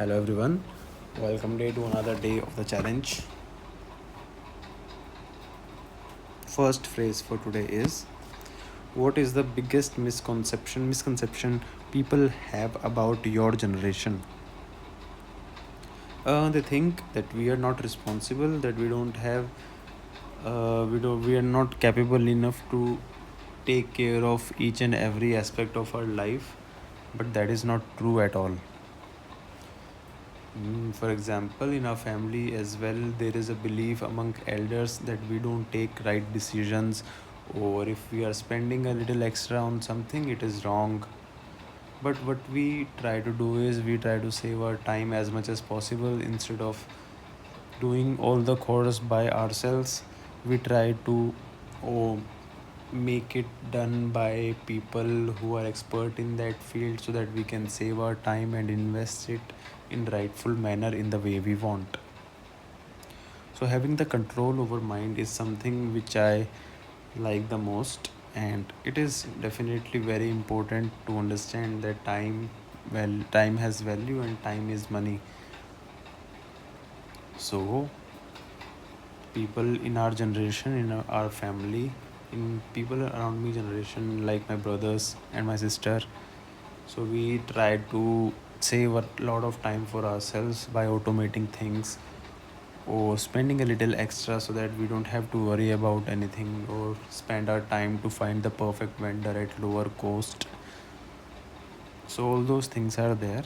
Hello everyone, welcome day to another day of the challenge. First phrase for today is, what is the biggest misconception people have about your generation? They think that we are not responsible, that we don't have we are not capable enough to take care of each and every aspect of our life, but that is not true at all. For example, in our family as well, there is a belief among elders that we don't take right decisions, or if we are spending a little extra on something, it is wrong. But what we try to do is we try to save our time as much as possible. Instead of doing all the chores by ourselves, we try to oh, make it done by people who are expert in that field so that we can save our time and invest it in rightful manner in the way we want. So having the control over mind is something which I like the most, and it is definitely very important to understand that time has value and time is money. So people in our generation, in our family, in people around me generation, like my brothers and my sister, so we try to save a lot of time for ourselves by automating things or spending a little extra so that we don't have to worry about anything or spend our time to find the perfect vendor at lower cost. So all those things are there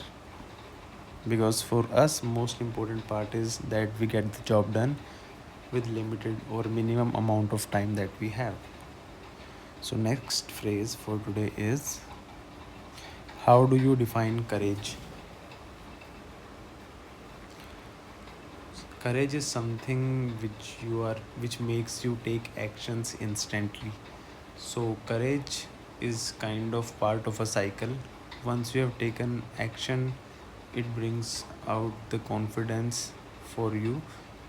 because for us most important part is that we get the job done with limited or minimum amount of time that we have. So next phrase for today is, how do you define courage? Courage is something which makes you take actions instantly. So courage is kind of part of a cycle. Once you have taken action, it brings out the confidence for you,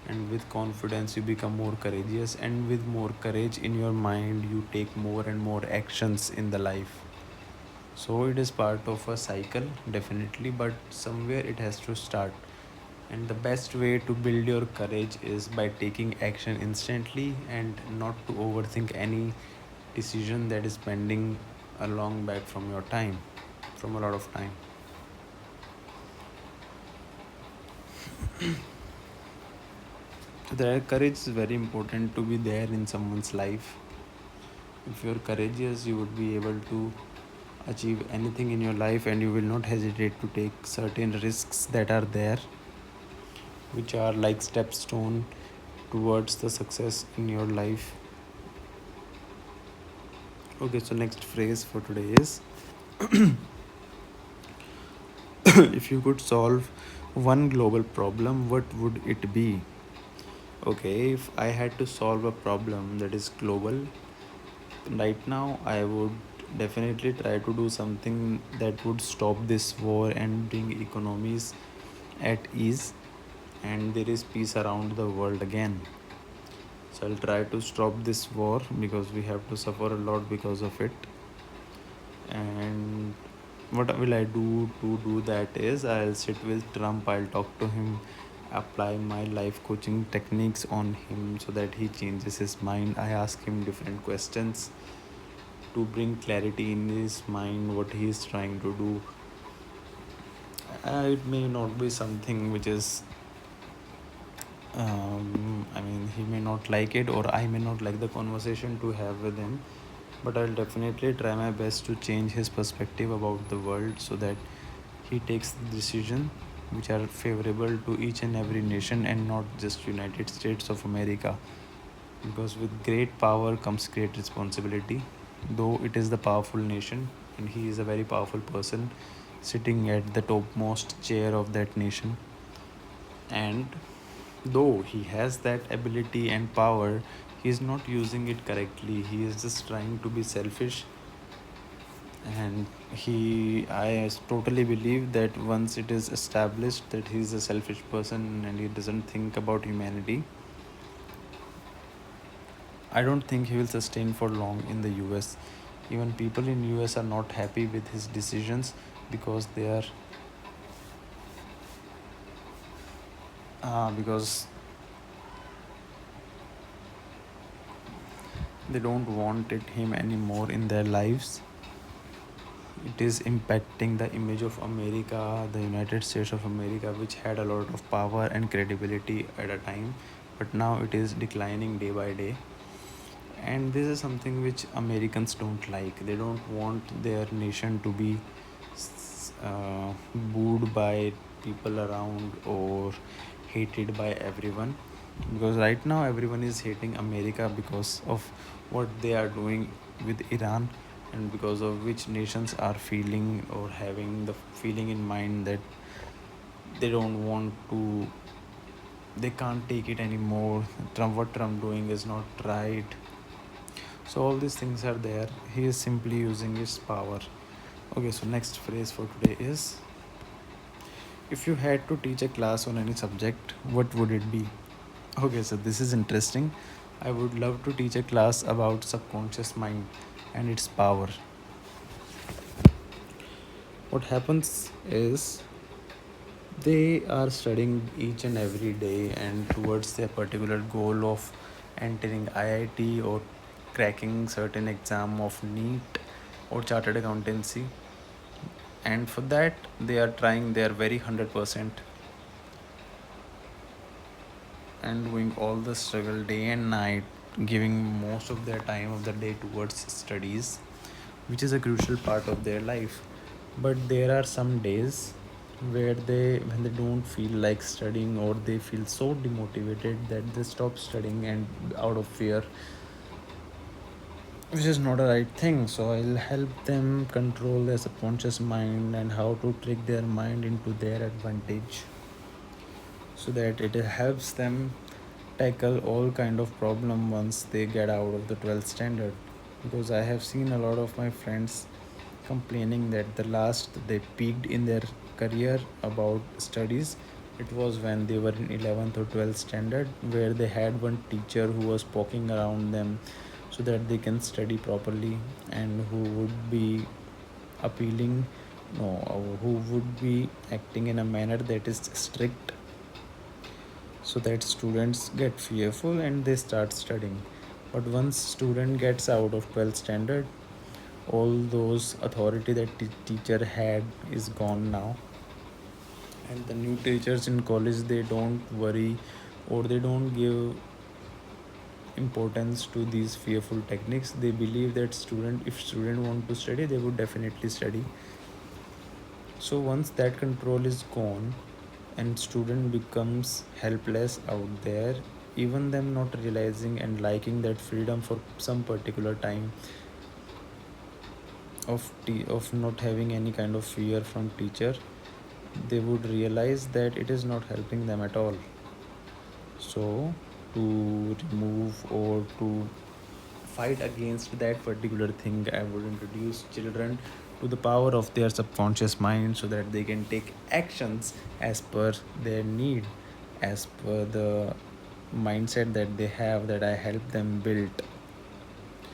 and with confidence you become more courageous, and with more courage in your mind you take more and more actions in the life. So it is part of a cycle definitely, but somewhere it has to start. And the best way to build your courage is by taking action instantly and not to overthink any decision that is pending a long back from your time, from a lot of time. So the courage is very important to be there in someone's life. If you're courageous, you would be able to achieve anything in your life, and you will not hesitate to take certain risks that are there, which are like stepstone towards the success in your life. Okay, so next phrase for today is, if you could solve one global problem, what would it be? Okay, if I had to solve a problem that is global, right now I would definitely try to do something that would stop this war and bring economies at ease, and there is peace around the world again. So I'll try to stop this war because we have to suffer a lot because of it. And what will I do to do that is, I'll sit with Trump, I'll talk to him, apply my life coaching techniques on him so that he changes his mind. I ask him different questions to bring clarity in his mind what he is trying to do. It may not be something which is I mean, he may not like it, or I may not like the conversation to have with him, but I'll definitely try my best to change his perspective about the world so that he takes the decision which are favorable to each and every nation and not just United States of America. Because with great power comes great responsibility. Though it is the powerful nation, and he is a very powerful person sitting at the topmost chair of that nation, and though he has that ability and power, he is not using it correctly. He is just trying to be selfish, and I totally believe that once it is established that he is a selfish person and he doesn't think about humanity, I don't think he will sustain for long in the US. Even people in US are not happy with his decisions because they are because they don't want it him anymore in their lives. It is impacting the image of America, the United States of America, which had a lot of power and credibility at a time, but now it is declining day by day. And this is something which Americans don't like. They don't want their nation to be booed by people around or hated by everyone, because right now everyone is hating America because of what they are doing with Iran, and because of which nations are feeling or having the feeling in mind that they don't want to, they can't take it anymore. What Trump doing is not right. So all these things are there. He is simply using his power. Okay, so next phrase for today is, if you had to teach a class on any subject, what would it be? Okay, so this is interesting. I would love to teach a class about subconscious mind and its power. What happens is, they are studying each and every day and towards their particular goal of entering IIT or cracking certain exam of NEET or chartered accountancy, and for that they are trying their very 100% and doing all the struggle day and night, giving most of their time of the day towards studies, which is a crucial part of their life. But there are some days where they, when they don't feel like studying, or they feel so demotivated that they stop studying and out of fear, which is not a right thing. So I'll help them control their subconscious mind and how to trick their mind into their advantage, so that it helps them tackle all kind of problem once they get out of the 12th standard. Because I have seen a lot of my friends complaining that the last they peaked in their career about studies, it was when they were in 11th or 12th standard, where they had one teacher who was poking around them so that they can study properly, and who would be appealing, no, who would be acting in a manner that is strict, so that students get fearful and they start studying. But once student gets out of 12th standard, all those authority that teacher had is gone now, and the new teachers in college, they don't worry or they don't give importance to these fearful techniques. They believe that student, if student want to study, they would definitely study. So once that control is gone and student becomes helpless out there, even them not realizing and liking that freedom for some particular time of not having any kind of fear from teacher, they would realize that it is not helping them at all. So to remove or to fight against that particular thing, I would introduce children to the power of their subconscious mind, so that they can take actions as per their need, as per the mindset that they have, that I help them build.